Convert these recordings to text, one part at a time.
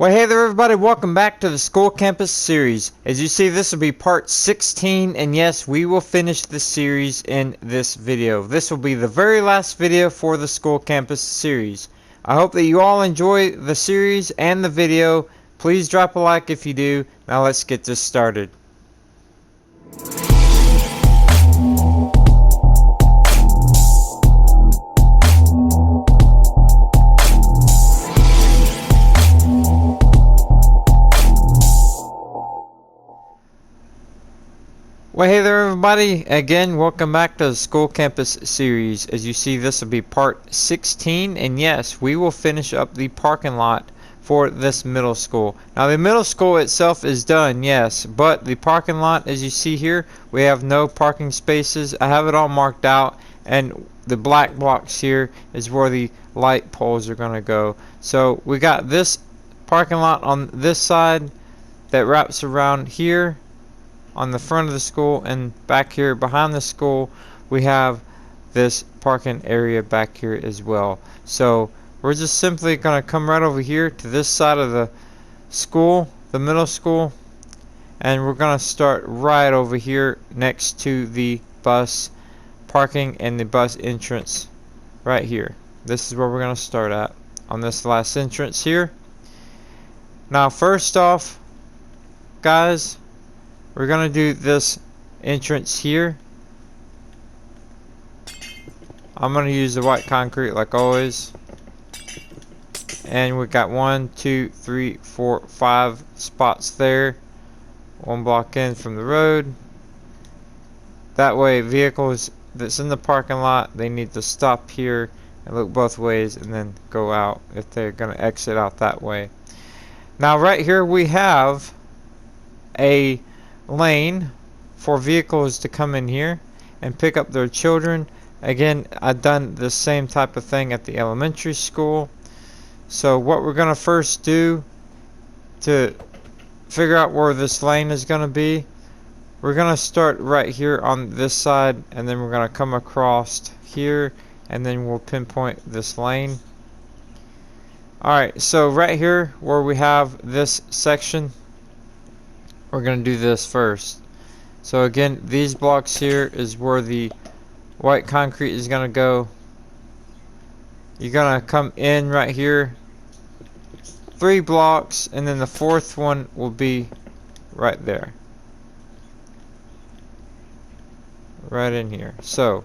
Well, hey there everybody, welcome back to the School Campus series. As you see, this will be part 16, and yes, we will finish the series in this video. This will be the very last video for the School Campus series. I hope that you all enjoy the series and the video. Please drop a like if you do. Now let's get this started. Well, hey there everybody, again welcome back to the School Campus series. As you see, this will be part 16, and yes, we will finish up the parking lot for this middle school. Now the middle school itself is done, yes, but the parking lot, as you see here, we have no parking spaces. I have it all marked out, and the black blocks here is where the light poles are going to go. So we got this parking lot on this side that wraps around here on the front of the school, and back here behind the school we have this parking area back here as well. So we're just simply going to come right over here to this side of the school, the middle school, and we're going to start right over here next to the bus parking and the bus entrance right here. This is where we're going to start at, on this last entrance here. Now first off, guys, we're going to do this entrance here. I'm going to use the white concrete like always. And we got 1, 2, 3, 4, 5 spots there. One block in from the road. That way vehicles that's in the parking lot, they need to stop here and look both ways and then go out if they're going to exit out that way. Now right here we have a lane for vehicles to come in here and pick up their children. Again, I've done the same type of thing at the elementary school. So what we're going to first do to figure out where this lane is going to be, we're going to start right here on this side, and then we're going to come across here, and then we'll pinpoint this lane. Alright, so right here where we have this section, we're going to do this first. So again, these blocks here is where the white concrete is going to go. You're going to come in right here 3 blocks, and then the 4th one will be right there, right in here. So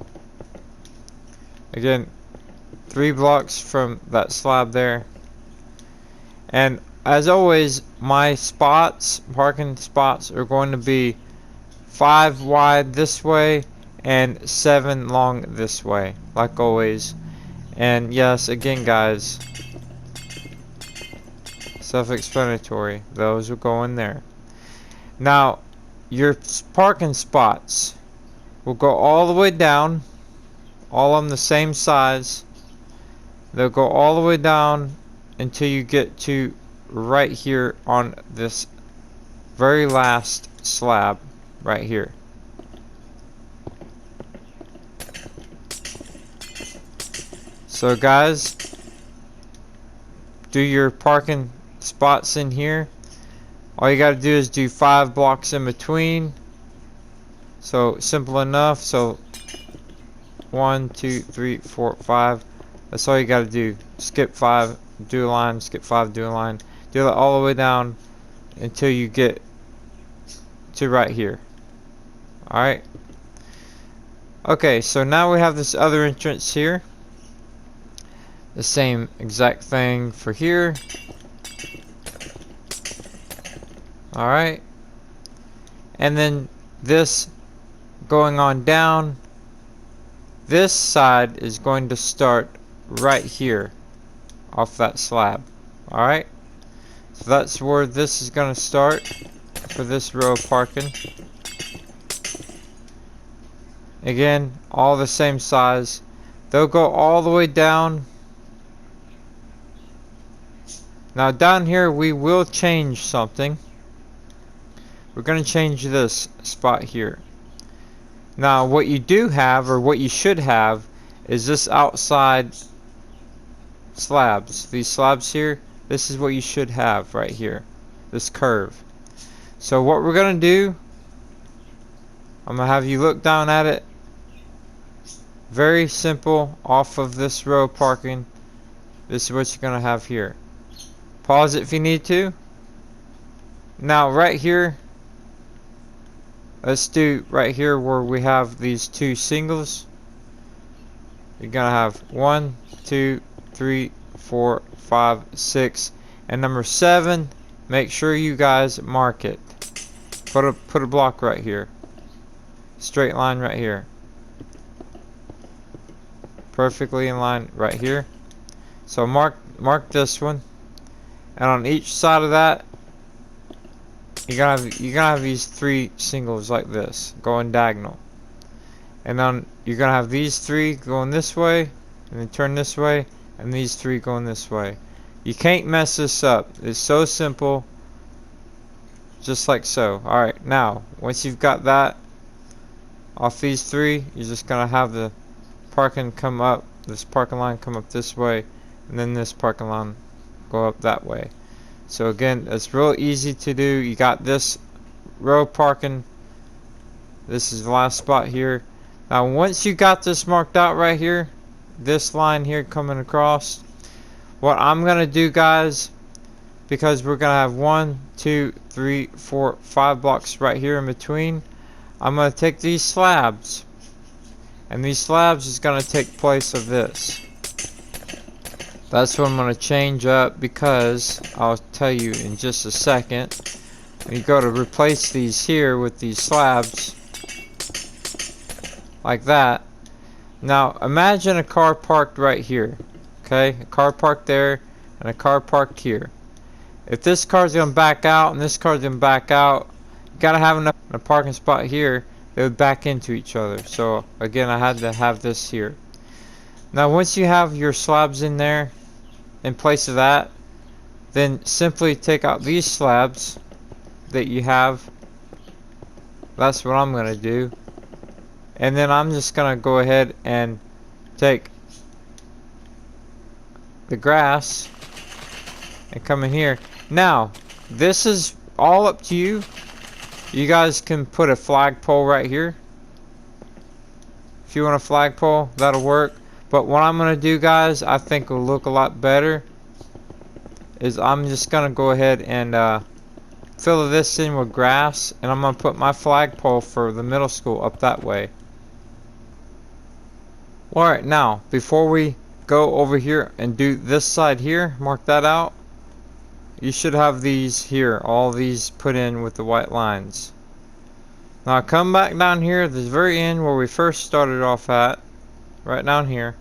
again, 3 blocks from that slab there. And as always, my spots, parking spots, are going to be 5 wide this way and 7 long this way, like always. And yes, again guys, self-explanatory, those will go in there. Now your parking spots will go all the way down, all on the same size. They'll go all the way down until you get to right here on this very last slab right here. So guys, do your parking spots in here. All you got to do is do 5 blocks in between. So simple enough. So 1, 2, 3, 4, 5. That's all you got to do. Skip 5, do a line, skip 5, do a line. Do that all the way down until you get to right here. Alright. Okay, so now we have this other entrance here. The same exact thing for here. Alright. And then this going on down. This side is going to start right here off that slab. Alright. So that's where this is going to start for this row of parking. Again, all the same size. They'll go all the way down. Now down here we will change something. We're going to change this spot here. Now what you do have, or what you should have, is this outside slabs. These slabs here, This is what you should have right here, this curve. So what we're gonna do, I'm gonna have you look down at it. Very simple. Off of this row parking, this is what you're gonna have here. Pause it if you need to. Now right here, let's do right here where we have these two singles. You're gonna have 1, 2, 3, 4, 5, 6, and number 7. Make sure you guys mark it. Put a block right here. Straight line right here. Perfectly in line right here. So mark this one, and on each side of that, you're gonna have these 3 singles like this going diagonal, and then you're gonna have these 3 going this way, and then turn this way, and these 3 going this way. You can't mess this up. It's so simple, just like so. Alright, now once you've got that off these 3, you're just gonna have the parking come up, this parking line come up this way, and then this parking line go up that way. So again, it's real easy to do. You got this row parking. This is the last spot here. Now once you got this marked out right here, this line here coming across, what I'm gonna do, guys, because we're gonna have 1, 2, 3, 4, 5 blocks right here in between, I'm gonna take these slabs, and these slabs is gonna take place of this. That's what I'm gonna change up, because I'll tell you in just a second. When you go to replace these here with these slabs like that. Now imagine a car parked right here. Okay, a car parked there and a car parked here. If this car's gonna back out and this car's gonna back out, you gotta have enough in a parking spot here. They would back into each other. So again, I had to have this here. Now once you have your slabs in there, in place of that, then simply take out these slabs that you have. That's what I'm gonna do. And then I'm just gonna go ahead and take the grass and come in here. Now this is all up to you. You guys can put a flagpole right here. If you want a flagpole, that'll work. But what I'm gonna do, guys, I think will look a lot better, is I'm just gonna go ahead and fill this in with grass, and I'm gonna put my flagpole for the middle school up that way. Alright, now before we go over here and do this side here, mark that out. You should have these here, all these put in with the white lines. Now come back down here at the very end where we first started off at, right down here,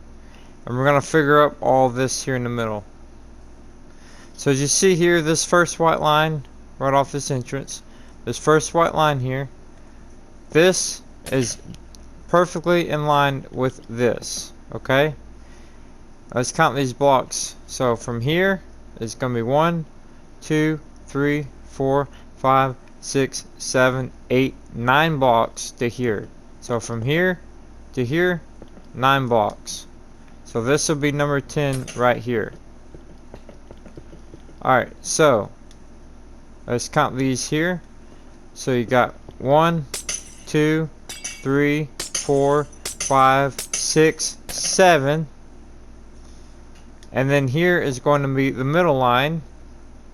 and we're gonna figure up all this here in the middle. So as you see here, this first white line right off this entrance, this first white line here, this is perfectly in line with this. Okay, let's count these blocks. So from here it's gonna be 1, 2, 3, 4, 5, 6, 7, 8, 9 blocks to here. So from here to here, 9 blocks. So this will be number 10 right here. Alright, so let's count these here. So you got 1, 2, 3, 4, 5, 6, 7. And then here is going to be the middle line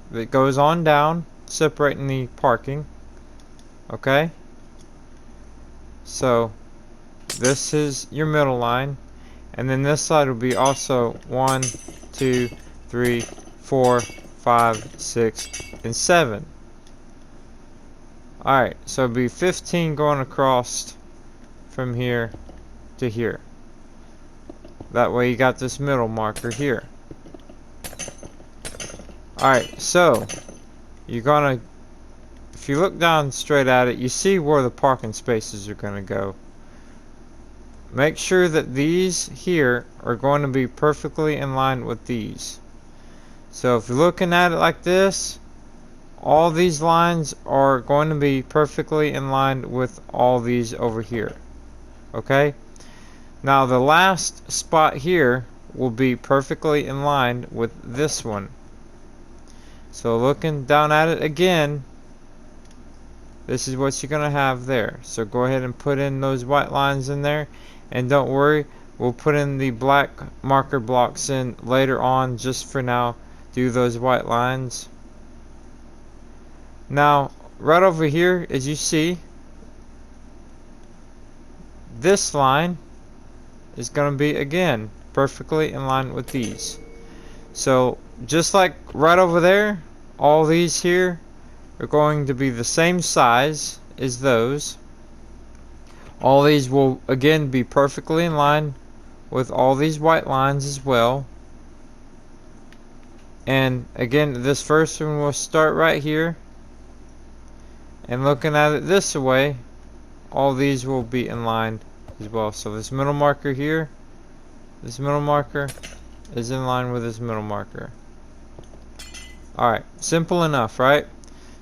that goes on down, separating the parking. Okay, so this is your middle line, and then this side will be also 1, 2, 3, 4, 5, 6, and 7. Alright, so it'll be 15 going across from here to here. That way you got this middle marker here. Alright, so you're gonna, if you look down straight at it, you see where the parking spaces are gonna go. Make sure that these here are going to be perfectly in line with these. So if you're looking at it like this, all these lines are going to be perfectly in line with all these over here. Okay? Now the last spot here will be perfectly in line with this one. So looking down at it again, this is what you're going to have there. So go ahead and put in those white lines in there. And don't worry, we'll put in the black marker blocks in later on. Just for now, do those white lines. Now, right over here, as you see, this line is going to be, again, perfectly in line with these. So, just like right over there, all these here are going to be the same size as those. All these will, again, be perfectly in line with all these white lines as well. And, again, this first one will start right here. And looking at it this way, all these will be in line as well. So this middle marker here, this middle marker is in line with this middle marker. Alright, simple enough, right?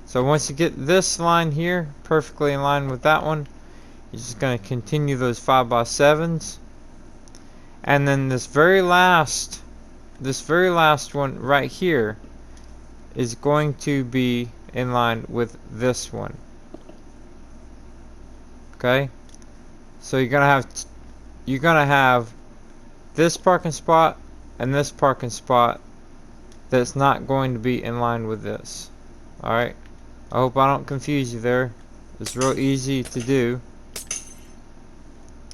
So once you get this line here perfectly in line with that one, you're just going to continue those 5x7s. And then this very last one right here is going to be in line with this one. Okay, so you're gonna have this parking spot and this parking spot that's not going to be in line with this. Alright, I hope I don't confuse you there. It's real easy to do.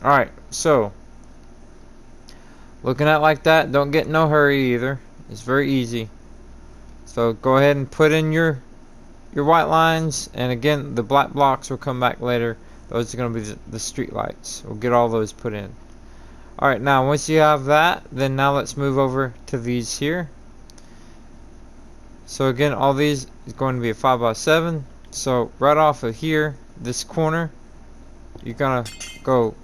Alright, so looking at it like that, don't get in no hurry either. It's very easy. So go ahead and put in your white lines, and again the black blocks will come back later. Those are going to be the street lights. We'll get all those put in. Alright, now once you have that, then now let's move over to these here. So again, all these is going to be a 5x7. So right off of here, this corner, you're going to go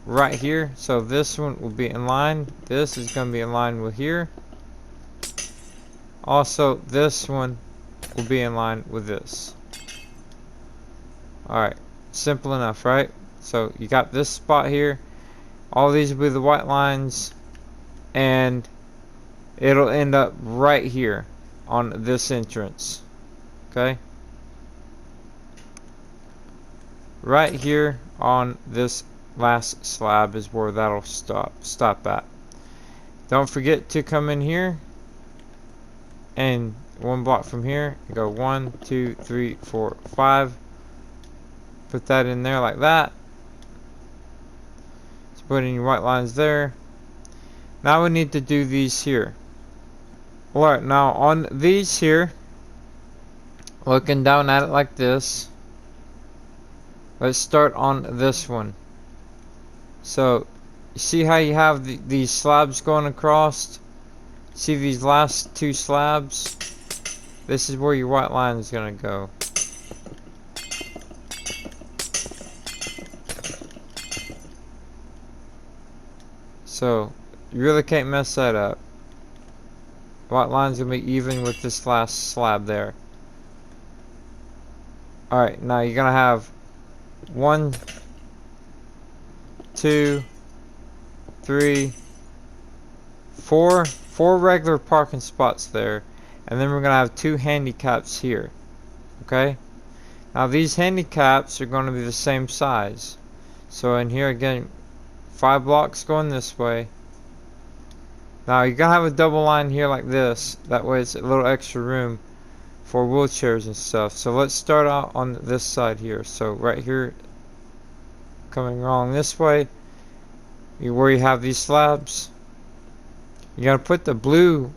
right here. So this one will be in line. This is going to be in line with here. Also, this one will be in line with this. Alright. Simple enough, right? So you got this spot here. All these will be the white lines, and it'll end up right here on this entrance. Okay? Right here on this last slab is where that'll stop at. Don't forget to come in here and one block from here and go 1, 2, 3, 4, 5. Put that in there like that. Just put in your white lines there. Now we need to do these here. Alright, now on these here, looking down at it like this, let's start on this one. So, you see how you have these slabs going across? See these last two slabs? This is where your white line is going to go. So, you really can't mess that up. White line's going to be even with this last slab there. Alright, now you're going to have 1, 2, 3, 4 regular parking spots there. And then we're going to have 2 handicaps here. Okay? Now these handicaps are going to be the same size. So in here again, 5 blocks going this way. Now you're going to have a double line here like this. That way it's a little extra room for wheelchairs and stuff. So let's start out on this side here. So right here, coming along this way, where you have these slabs, you're going to put the blue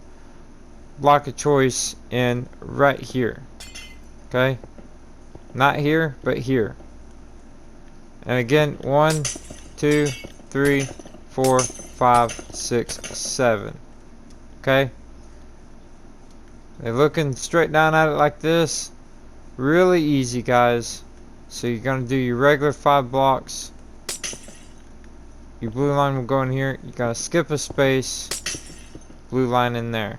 block of choice in right here. Okay? Not here, but here. And again, 1, 2, 3, 4, 5, 6, 7. Okay? They're looking straight down at it like this. Really easy, guys. So you're going to do your regular 5 blocks. Your blue line will go in here. You're going to skip a space. Blue line in there.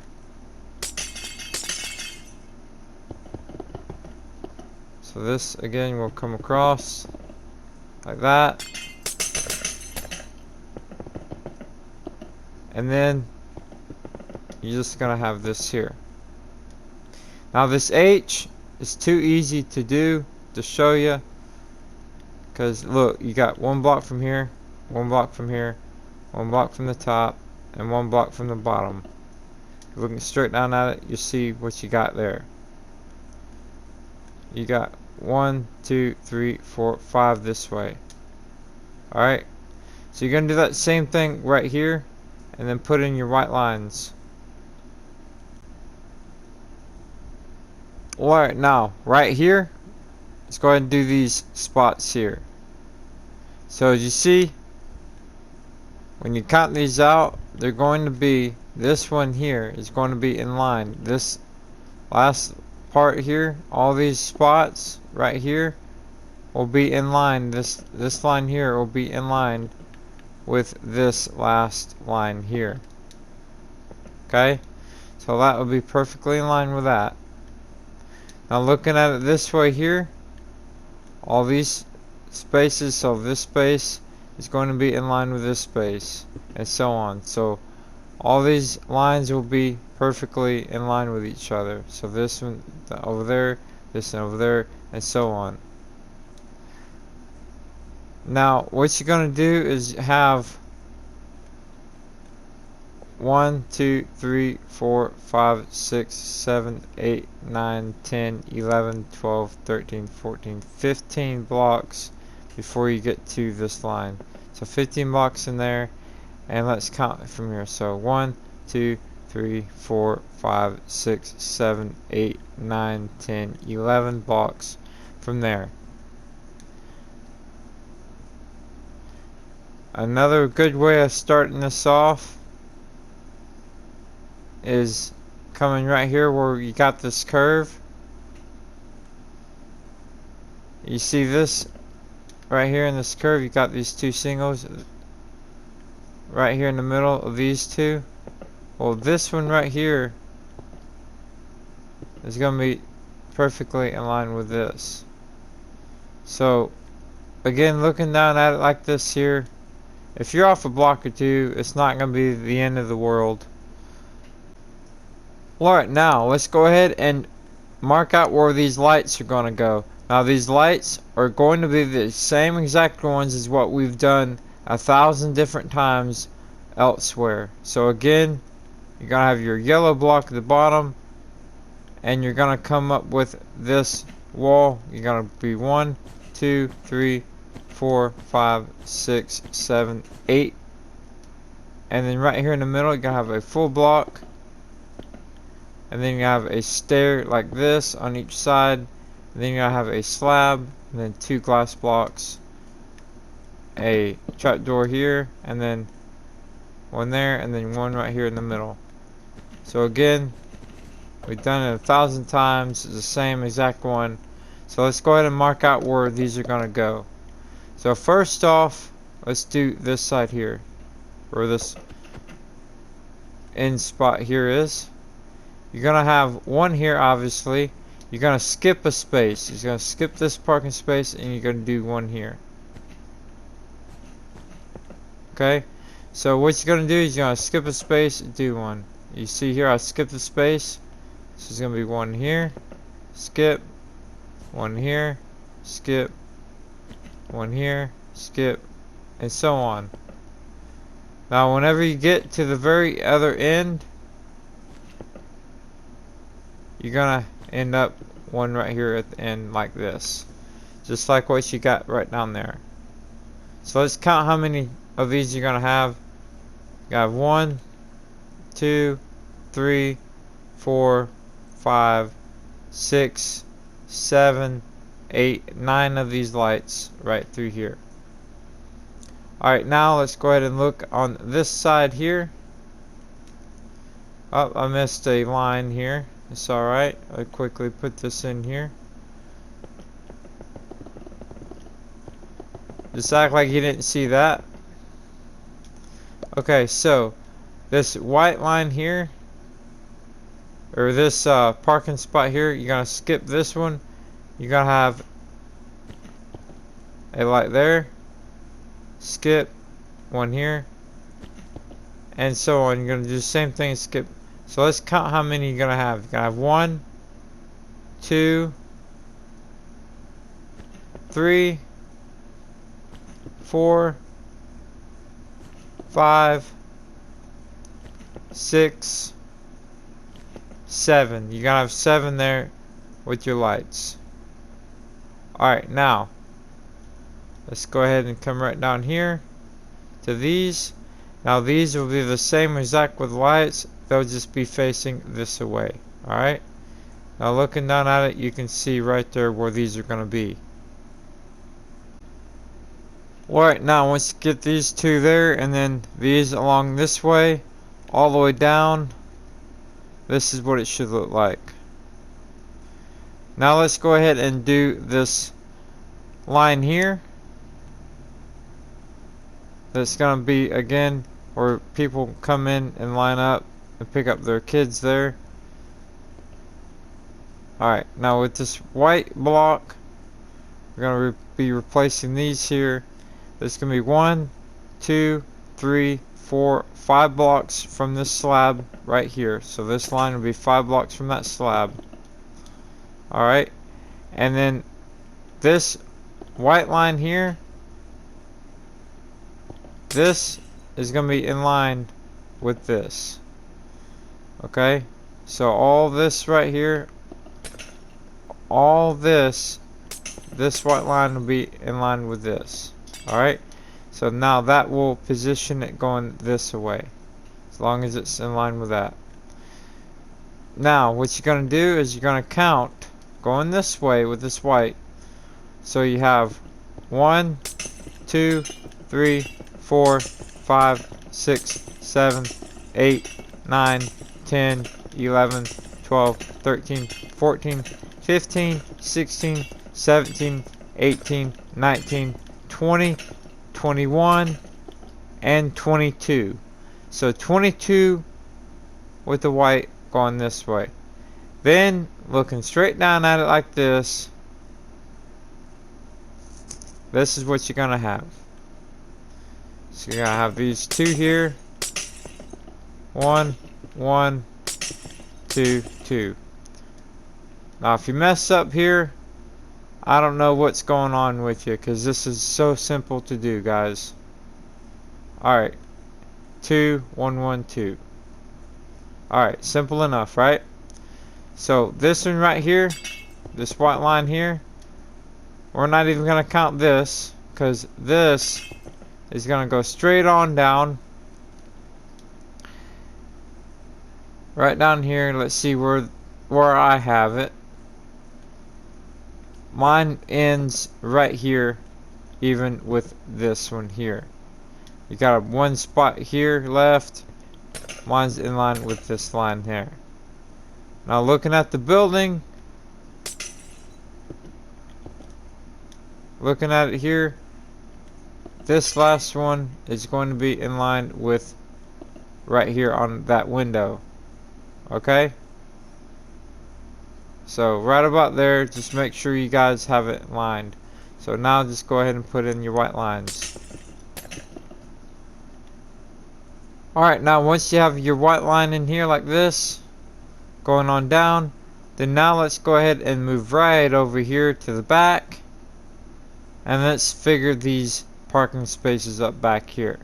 So this again will come across like that. And then you're just going to have this here. Now this H is too easy to do to show you, because look, you got one block from here, one block from here, one block from the top, and one block from the bottom. Looking straight down at it, you see what you got there. You got 1, 2, 3, 4, 5 this way. Alright, so you're going to do that same thing right here, and then put in your white lines. Alright, now, right here, let's go ahead and do these spots here. So as you see, when you count these out, they're going to be, this one here is going to be in line. This last part here, all these spots right here will be in line. This line here will be in line with this last line here. Okay, so that will be perfectly in line with that. Now looking at it this way here, all these spaces, so this space is going to be in line with this space, and so on. So all these lines will be perfectly in line with each other. So this one over there, this one over there, and so on. Now what you're going to do is have 1, 2, 3, 4, 5, 6, 7, 8, 9, 10, 11, 12, 13, 14, 15 blocks before you get to this line. So 15 blocks in there, and let's count from here. So 1, 2, 3, 4, 5, 6, 7, 8, 9, 10, 11 blocks from there. Another good way of starting this off is coming right here where you got this curve. You see this right here in this curve, you got these two singles right here in the middle of these two. Well, this one right here is going to be perfectly in line with this. So again, looking down at it like this here, if you're off a block or two, it's not going to be the end of the world. Alright, now let's go ahead and mark out where these lights are going to go. Now these lights are going to be the same exact ones as what we've done 1,000 different times elsewhere. So again, you're going to have your yellow block at the bottom, and you're going to come up with this wall. You're going to be 1, 2, 3, 4, 5, 6, 7, 8. And then right here in the middle, you're going to have a full block. And then you have a stair like this on each side. And then you have a slab, and then 2 glass blocks, a trapdoor here, and then one there, and then one right here in the middle. So again, we've done it 1,000 times. It's the same exact one. So let's go ahead and mark out where these are going to go. So first off, let's do this side here, where this end spot here is. You're going to have one here, obviously. You're going to skip a space. You're going to skip this parking space, and you're going to do one here. Okay? So what you're going to do is you're going to skip a space and do one. You see here, I skipped the space. So it's going to be one here, skip, one here, skip, one here, skip, and so on. Now whenever you get to the very other end, you're gonna end up one right here at the end like this, just like what you got right down there. So let's count how many of these you're gonna have. You got 1, 2, 3, 4, 5, 6, 7, 8, 9 of these lights right through here. Alright, now let's go ahead and look on this side here. Oh, I missed a line here. It's alright. I'll quickly put this in here. Just act like you didn't see that. Okay, so this white line here, or this parking spot here, you're gonna skip this one. You're gonna have a light there, skip one here, and so on. You're gonna do the same thing, skip. So let's count how many you're gonna have. You're gonna have 1, 2, 3, 4, 5, 6, 7. You gotta have 7 there with your lights. Alright, now let's go ahead and come right down here to these. Now these will be the same exact with lights, they'll just be facing this away. Alright, now looking down at it, you can see right there where these are going to be. Alright, now once you get these two there, and then these along this way, all the way down, this is what it should look like. Now let's go ahead and do this line here. That's going to be, again, where people come in and line up and pick up their kids there. Alright, now with this white block, we're going to be replacing these here. There's going to be 1, 2, 3, 4, 5 blocks from this slab right here. So this line will be 5 blocks from that slab. Alright, and then this white line here, this is going to be in line with this. Okay, so all this right here, all this white line will be in line with this. Alright, so now that will position it going this way, as long as it's in line with that. Now what you're going to do is you're going to count going this way with this white. So you have 1, 2, 3, 4, 5, 6, 7, 8, 9, 10, 11, 12, 13, 14, 15, 16, 17, 18, 19, 20, 21, and 22. So 22 with the white going this way. Then looking straight down at it like this, this is what you're going to have. So you're going to have these two here. 1, 1, 2, 2. Now if you mess up here, I don't know what's going on with you, because this is so simple to do, guys. Alright, 2, 1, 1, 2. Alright, simple enough, right? So this one right here, this white line here, we're not even going to count this, because this is going to go straight on down. Right down here, let's see where I have it. Mine ends right here, even with this one here. You got one spot here left. Mine's in line with this line here. Now looking at the building, looking at it here, this last one is going to be in line with right here on that window. Okay? So right about there, just make sure you guys have it lined. So now just go ahead and put in your white lines. Alright, now once you have your white line in here like this, going on down, then now let's go ahead and move right over here to the back, and let's figure these parking spaces up back here.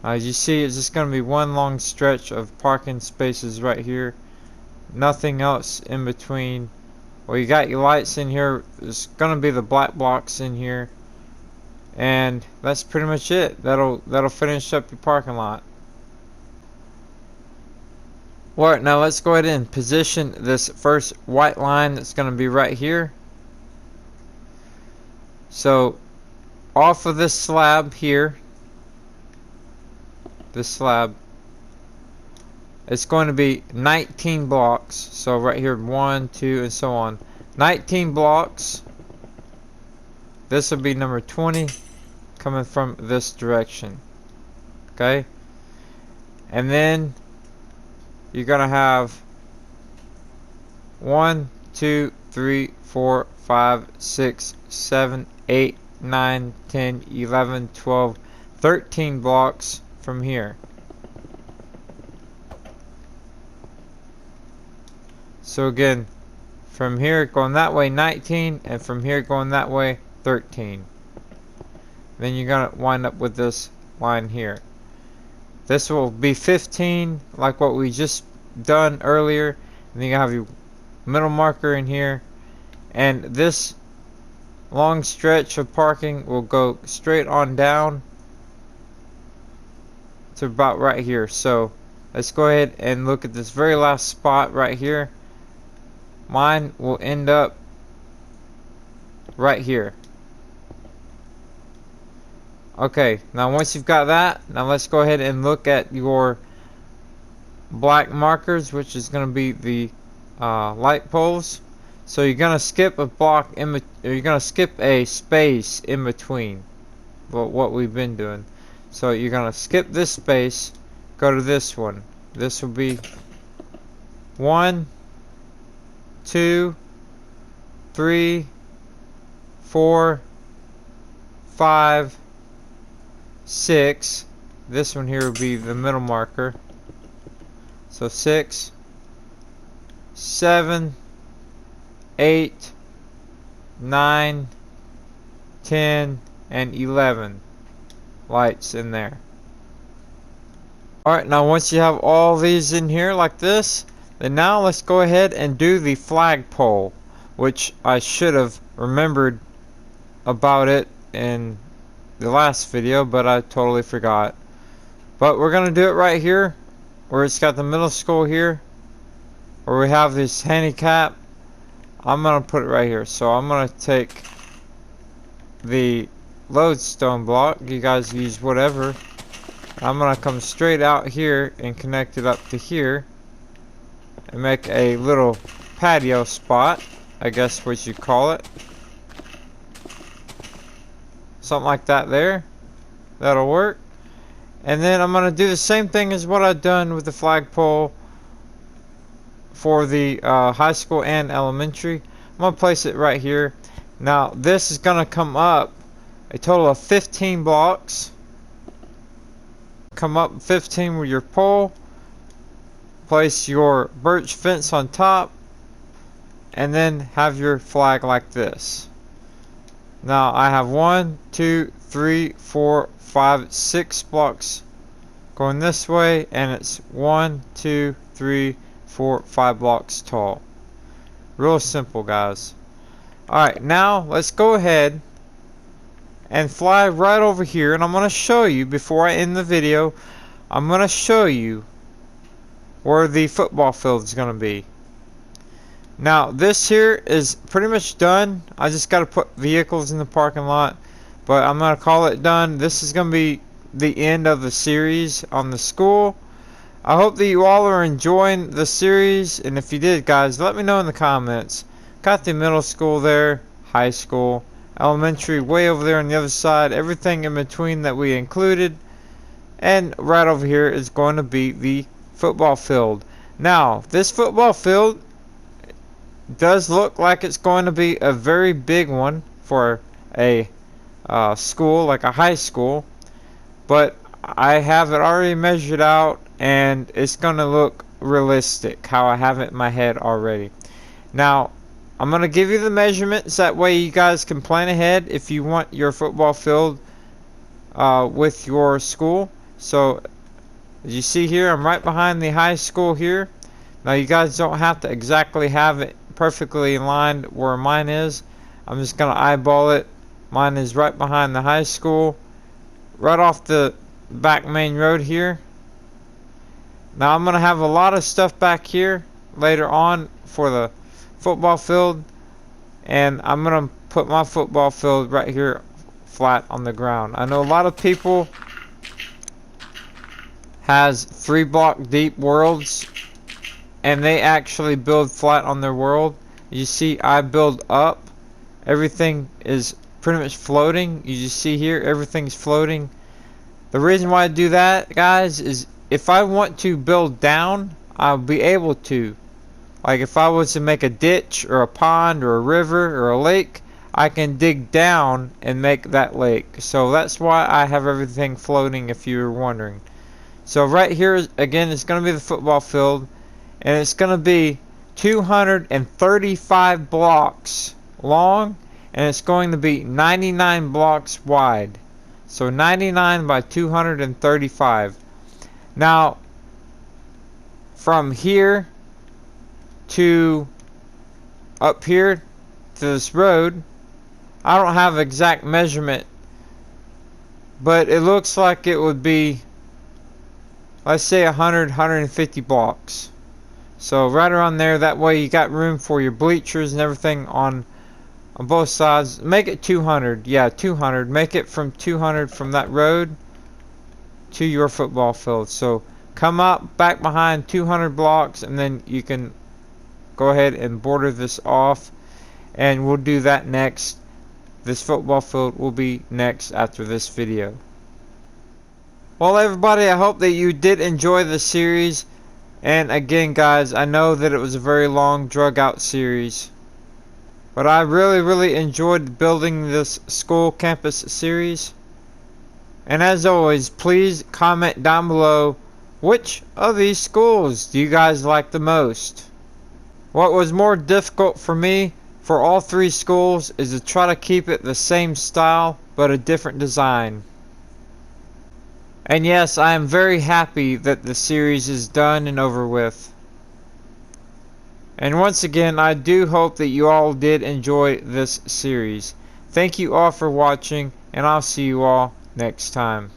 As you see, it's just going to be one long stretch of parking spaces right here. Nothing else in between. Well, you got your lights in here. There's going to be the black blocks in here, and that's pretty much it. That'll finish up your parking lot. Alright, now let's go ahead and position this first white line that's going to be right here. So off of this slab here, this slab, it's going to be 19 blocks. So right here, 1, 2, and so on. 19 blocks. This will be number 20 coming from this direction. Okay? And then you're going to have 1, 2, 3, 4, 5, 6, 7, 8, 9, 10, 11, 12, 13 blocks from here. So again, From here going that way 19, and from here going that way 13. Then you're gonna wind up with this line here. This will be 15, like what we just done earlier. And then you have your middle marker in here, and this long stretch of parking will go straight on down to about right here. So let's go ahead and look at this very last spot right here. Mine will end up right here. Okay, now once you've got that, now let's go ahead and look at your black markers, which is going to be the light poles. So you're going to skip a block you're going to skip a space in between what we've been doing. So you're going to skip this space, go to this one. This will be 1, 2, 3, 4, 5, 6. This one here will be the middle marker. So 6, 7, 8, 9, 10, and 11 lights in there. Alright, now once you have all these in here like this, then now let's go ahead and do the flagpole, which I should have remembered about it in the last video, but I totally forgot. But we're going to do it right here, where it's got the middle school here, where we have this handicap. I'm going to put it right here. So I'm going to take the lodestone block. You guys use whatever. I'm going to come straight out here and connect it up to here and make a little patio spot, I guess what you call it. Something like that there. That'll work. And then I'm going to do the same thing as what I've done with the flagpole for the high school and elementary. I'm going to place it right here. Now this is going to come up a total of 15 blocks. Come up 15 with your pole. Place your birch fence on top. And then have your flag like this. Now I have 1, 2, 3, 4, 5, 6 blocks going this way, and it's 1, 2, 3, 4, 5 blocks tall. Real simple, guys. Alright, now let's go ahead and fly right over here, and I'm going to show you, before I end the video, I'm going to show you where the football field is going to be. Now this here is pretty much done. I just got to put vehicles in the parking lot, but I'm going to call it done. This is going to be the end of the series on the school. I hope that you all are enjoying the series, and if you did, guys, let me know in the comments. Got the middle school there, high school, elementary way over there on the other side, everything in between that we included, and right over here is going to be the football field. Now this football field does look like it's going to be a very big one for a school, like a high school, but I have it already measured out, and it's going to look realistic how I have it in my head already. Now I'm going to give you the measurements, that way you guys can plan ahead if you want your football field with your school. So as you see here, I'm right behind the high school here. Now you guys don't have to exactly have it perfectly in line where mine is. I'm just going to eyeball it. Mine is right behind the high school, right off the back main road here. Now I'm going to have a lot of stuff back here later on for the football field, and I'm going to put my football field right here flat on the ground. I know a lot of people has 3 block deep worlds, and they actually build flat on their world. You see I build up. Everything is pretty much floating. You just see here everything's floating. The reason why I do that, guys, is if I want to build down, I'll be able to. Like if I was to make a ditch or a pond or a river or a lake, I can dig down and make that lake. So that's why I have everything floating, if you were wondering. So right here again is going to be the football field, and it's going to be 235 blocks long, and it's going to be 99 blocks wide. So 99 by 235. Now, from here to up here to this road, I don't have exact measurement, but it looks like it would be, let's say 150 blocks. So right around there, that way you got room for your bleachers and everything on both sides. Make it 200. Yeah, 200. Make it from 200 from that road to your football field. So come up back behind 200 blocks, and then you can go ahead and border this off, and we'll do that next. This football field will be next after this video. Well, everybody, I hope that you did enjoy the series. And again, guys, I know that it was a very long, drug out series, but I really enjoyed building this school campus series. And as always, please comment down below, which of these schools do you guys like the most? What was more difficult for me for all three schools is to try to keep it the same style but a different design. And yes, I am very happy that the series is done and over with. And once again, I do hope that you all did enjoy this series. Thank you all for watching, and I'll see you all next time.